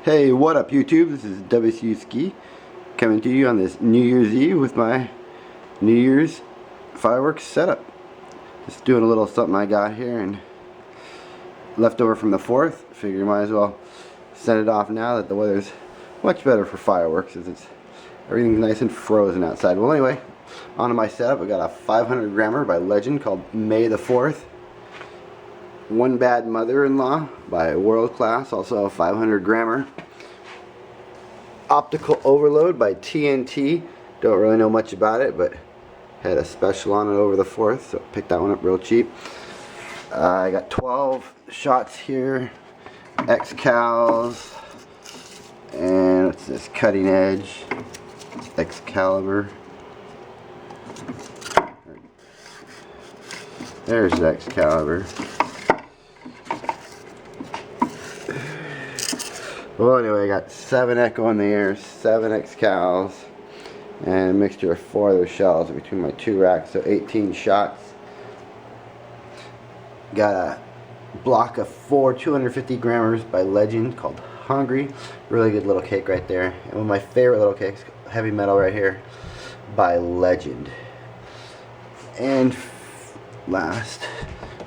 Hey, what up YouTube? This is WCU Ski coming to you on this New Year's Eve with my New Year's fireworks setup. Just doing a little something I got here and left over from the 4th. Figure might as well set it off now that the weather's much better for fireworks as everything's nice and frozen outside. Well anyway, onto my setup. I got a 500 grammer by Legend called May the 4th. One Bad Mother-in-Law by World Class, also a 500 grammer. Optical Overload by TNT. Don't really know much about it, but had a special on it over the 4th, so picked that one up real cheap. I got 12 shots here. Excals. And what's this? Cutting Edge. Excalibur. There's the Excalibur. Well, anyway, I got 7 Echo in the air, 7 Excals, and a mixture of 4 of those shells between my 2 racks, so 18 shots. Got a block of 4 250 grammers by Legend called Hungry. Really good little cake right there. And one of my favorite little cakes, Heavy Metal right here, by Legend. And last,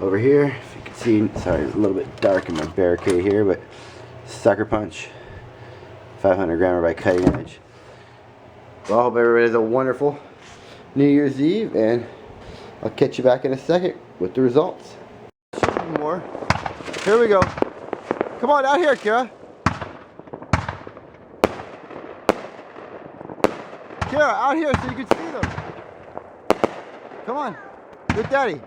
over here, if you can see, sorry, it's a little bit dark in my barricade here, but Sucker Punch 500 grammer by Cutting Edge. Well, I hope everybody has a wonderful New Year's Eve, and I'll catch you back in a second with the results. More. Here we go. Come on out here, Kira. Kira, out here so you can see them. Come on. Good daddy.